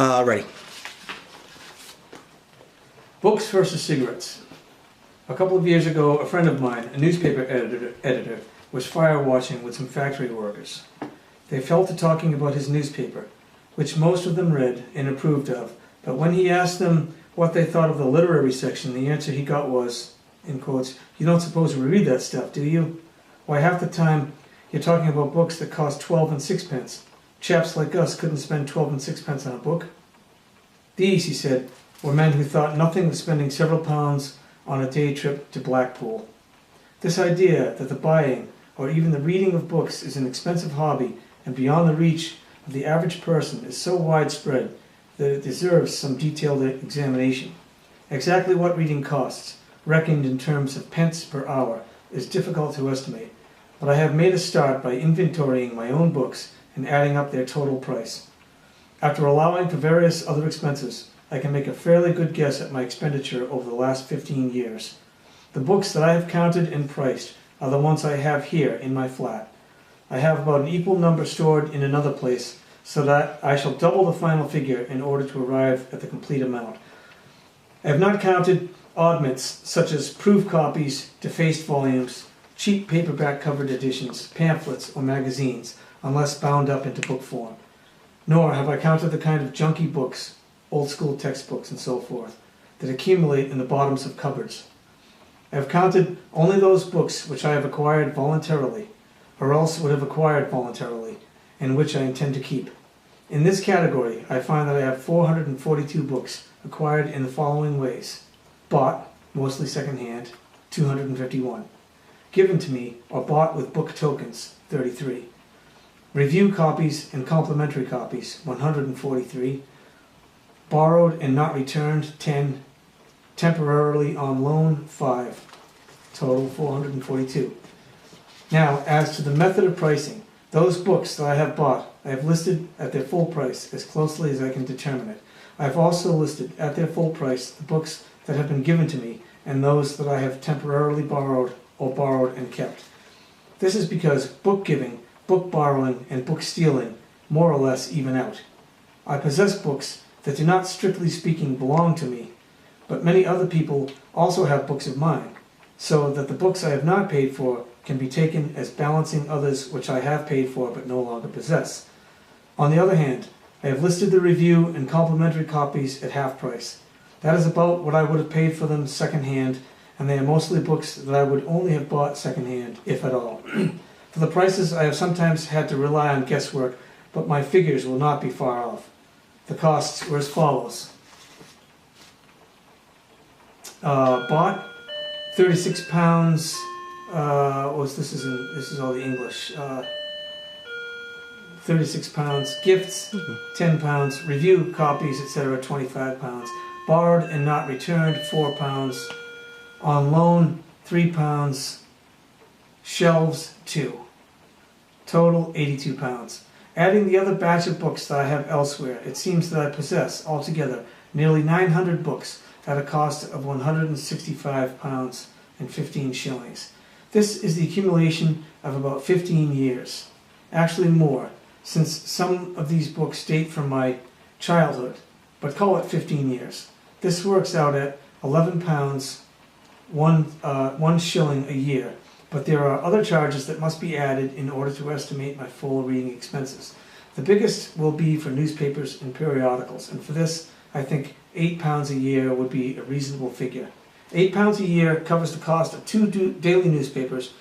Ready. Books versus cigarettes. A couple of years ago, a friend of mine, a newspaper editor, was fire watching with some factory workers. They fell to talking about his newspaper, which most of them read and approved of, but when he asked them what they thought of the literary section, the answer he got was, in quotes, "You don't suppose we read that stuff, do you? Why, half the time you're talking about books that cost 12 and sixpence. Chaps like us couldn't spend 12 and sixpence on a book." These, he said, were men who thought nothing of spending several pounds on a day trip to Blackpool. This idea that the buying or even the reading of books is an expensive hobby and beyond the reach of the average person is so widespread that it deserves some detailed examination. Exactly what reading costs, reckoned in terms of pence per hour, is difficult to estimate, but I have made a start by inventorying my own books and adding up their total price. After allowing for various other expenses, I can make a fairly good guess at my expenditure over the last 15 years. The books that I have counted and priced are the ones I have here in my flat. I have about an equal number stored in another place, so that I shall double the final figure in order to arrive at the complete amount. I have not counted oddments such as proof copies, defaced volumes, cheap paperback covered editions, pamphlets, or magazines, unless bound up into book form. Nor have I counted the kind of junky books, old school textbooks and so forth, that accumulate in the bottoms of cupboards. I have counted only those books which I have acquired voluntarily, or else would have acquired voluntarily, and which I intend to keep. In this category, I find that I have 442 books acquired in the following ways: bought, mostly second-hand, 251; given to me or bought with book tokens, 33; review copies and complimentary copies, 143; borrowed and not returned, 10; temporarily on loan, 5; total 442. Now, as to the method of pricing, those books that I have bought, I have listed at their full price as closely as I can determine it. I have also listed at their full price the books that have been given to me and those that I have temporarily borrowed or borrowed and kept. This is because book giving, book borrowing, and book stealing more or less even out. I possess books that do not strictly speaking belong to me, but many other people also have books of mine, so that the books I have not paid for can be taken as balancing others which I have paid for but no longer possess. On the other hand, I have listed the review and complimentary copies at half price. That is about what I would have paid for them second-hand, and they are mostly books that I would only have bought second-hand, if at all. For the prices, I have sometimes had to rely on guesswork, but my figures will not be far off. The costs were as follows. Bought, £36. This is all the English. £36. Gifts, £10. Review copies, etc., £25. Borrowed and not returned, £4. On loan, £3. Shelves, 2. Total, £82. Adding the other batch of books that I have elsewhere, it seems that I possess, altogether, nearly 900 books at a cost of £165 and 15 shillings. This is the accumulation of about 15 years. Actually more, since some of these books date from my childhood, but call it 15 years. This works out at £11, one shilling a year, but there are other charges that must be added in order to estimate my full reading expenses. The biggest will be for newspapers and periodicals, and for this, I think £8 a year would be a reasonable figure. £8 a year covers the cost of 2 daily newspapers,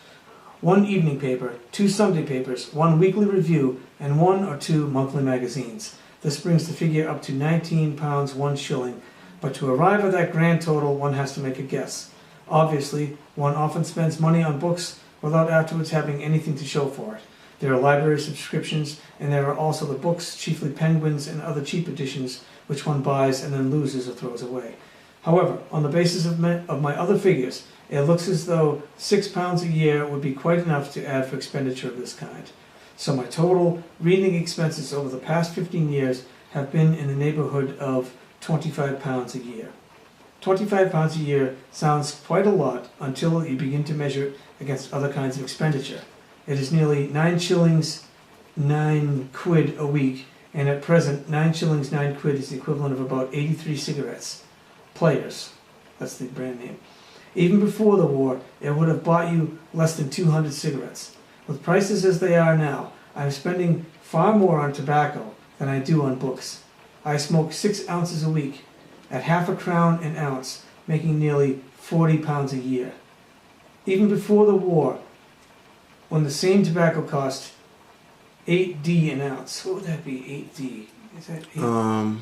1 evening paper, 2 Sunday papers, 1 weekly review, and 1 or 2 monthly magazines. This brings the figure up to £19, 1 shilling, but to arrive at that grand total, one has to make a guess. Obviously, one often spends money on books without afterwards having anything to show for it. There are library subscriptions, and there are also the books, chiefly Penguins and other cheap editions, which one buys and then loses or throws away. However, on the basis of my other figures, it looks as though £6 a year would be quite enough to add for expenditure of this kind. So my total reading expenses over the past 15 years have been in the neighborhood of £25 a year. £25 a year sounds quite a lot until you begin to measure it against other kinds of expenditure. It is nearly 9 shillings, 9 quid a week and at present 9 shillings 9 quid is the equivalent of about 83 cigarettes. Players, that's the brand name. Even before the war, it would have bought you less than 200 cigarettes. With prices as they are now, I'm spending far more on tobacco than I do on books. I smoke 6 ounces a week, at half a crown an ounce, making nearly £40 a year. Even before the war, when the same tobacco cost 8D an ounce. What would that be, 8D? Is that 8?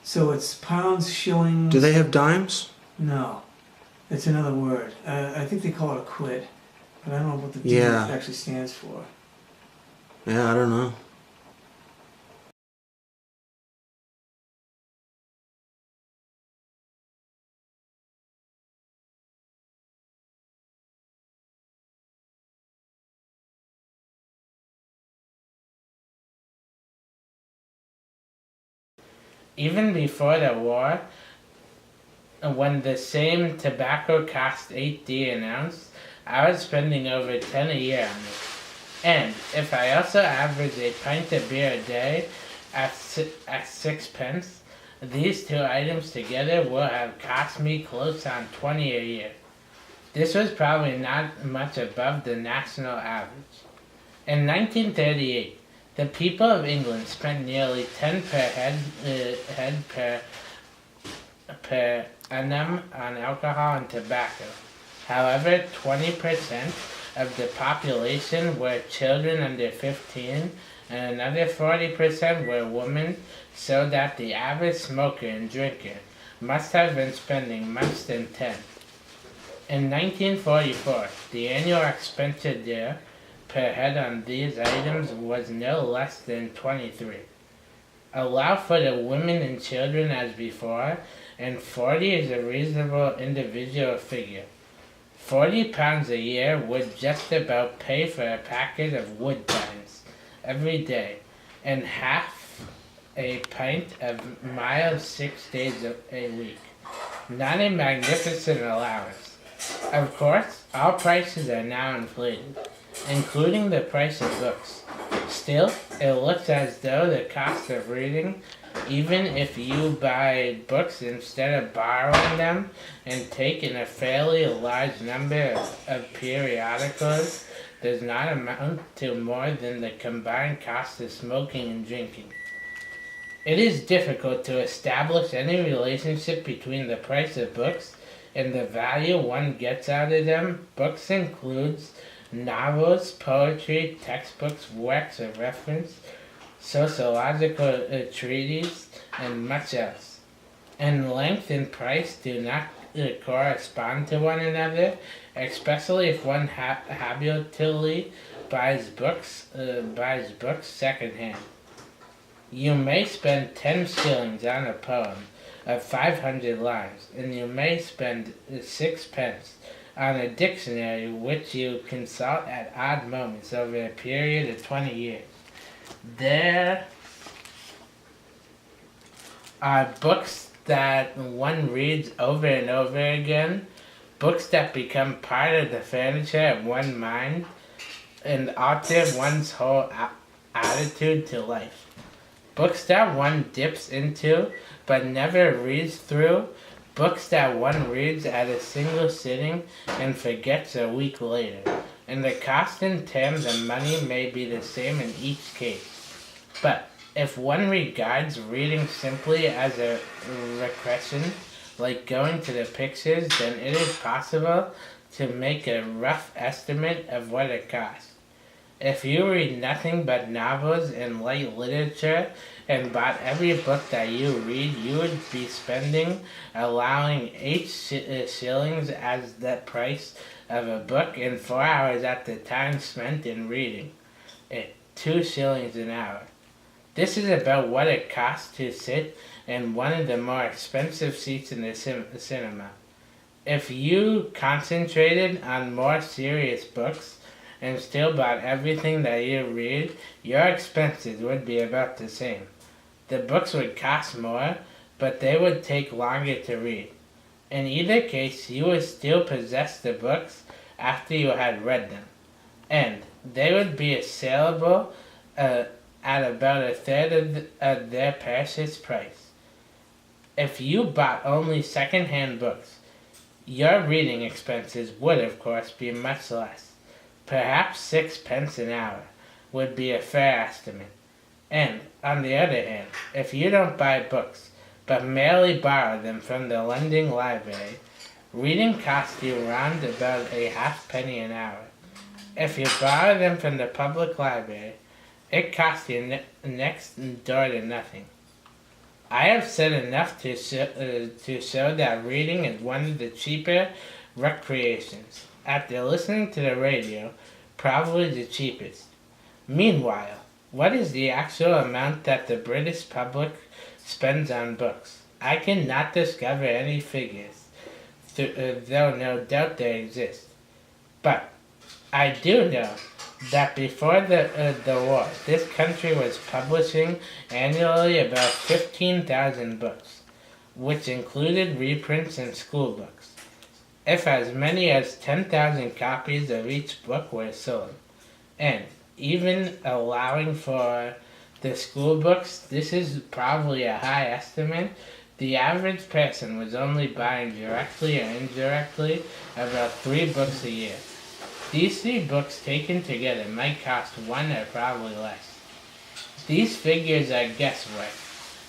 So it's pounds, shillings... Do they have dimes? No. It's another word. I think they call it a quid. But I don't know what the D actually stands for. Yeah, I don't know. Even before the war, when the same tobacco cost 8D an ounce, I was spending over 10 a year on it. And if I also average a pint of beer a day at 6 pence, these two items together will have cost me close on 20 a year. This was probably not much above the national average. In 1938, the people of England spent nearly 10 per head per annum on alcohol and tobacco. However, 20% of the population were children under 15, and another 40% were women, so that the average smoker and drinker must have been spending less than 10. In 1944, the annual expenditure per head on these items was no less than 23. Allow for the women and children as before, and 40 is a reasonable individual figure. £40 a year would just about pay for a packet of wood tines every day, and half a pint of mild 6 days a week. Not a magnificent allowance. Of course, all prices are now inflated, including the price of books. Still, it looks as though the cost of reading, even if you buy books instead of borrowing them and take in a fairly large number of periodicals, does not amount to more than the combined cost of smoking and drinking. It is difficult to establish any relationship between the price of books and the value one gets out of them. Books includes novels, poetry, textbooks, works of reference, sociological treatises, and much else. And length and price do not correspond to one another, especially if one habitually buys books secondhand. You may spend 10 shillings on a poem of 500 lines, and you may spend 6 pence on a dictionary which you consult at odd moments over a period of 20 years. There are books that one reads over and over again, books that become part of the furniture of one's mind and alter one's whole attitude to life. Books that one dips into but never reads through, books that one reads at a single sitting and forgets a week later, and the cost in terms of money may be the same in each case. But if one regards reading simply as a recreation, like going to the pictures, then it is possible to make a rough estimate of what it costs. If you read nothing but novels and light literature and bought every book that you read, you would be spending, allowing 8 shillings as the price of a book and 4 hours at the time spent in reading it, 2 shillings an hour. This is about what it costs to sit in one of the more expensive seats in the cinema. If you concentrated on more serious books and still bought everything that you read, your expenses would be about the same. The books would cost more, but they would take longer to read. In either case, you would still possess the books after you had read them, and they would be saleable at about a third of their purchase price. If you bought only second-hand books, your reading expenses would, of course, be much less. Perhaps 6 pence an hour would be a fair estimate. And, on the other hand, if you don't buy books, but merely borrow them from the lending library, reading costs you round about a halfpenny an hour. If you borrow them from the public library, it costs you next door to nothing. I have said enough to show that reading is one of the cheaper recreations. After listening to the radio, probably the cheapest. Meanwhile, what is the actual amount that the British public spends on books? I cannot discover any figures, though no doubt they exist. But I do know that before the war, this country was publishing annually about 15,000 books, which included reprints and school books. If as many as 10,000 copies of each book were sold, and even allowing for the school books, this is probably a high estimate, the average person was only buying directly or indirectly about 3 books a year. These 3 books taken together might cost 1 or probably less. These figures are guesswork,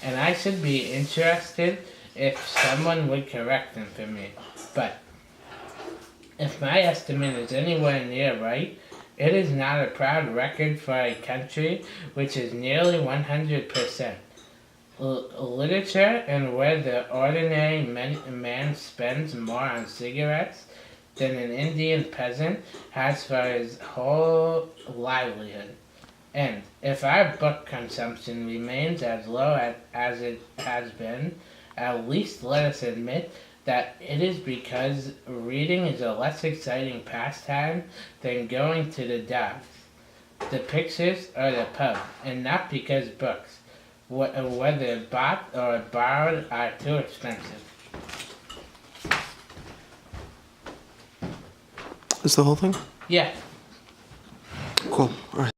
and I should be interested if someone would correct them for me. But if my estimate is anywhere near right, it is not a proud record for a country which is nearly 100% literature, and where the ordinary man spends more on cigarettes than an Indian peasant has for his whole livelihood. And if our book consumption remains as low as it has been, at least let us admit that it is because reading is a less exciting pastime than going to the dogs, the pictures, or the pub, and not because books, whether bought or borrowed, are too expensive. Is the whole thing? Yeah. Cool. All right.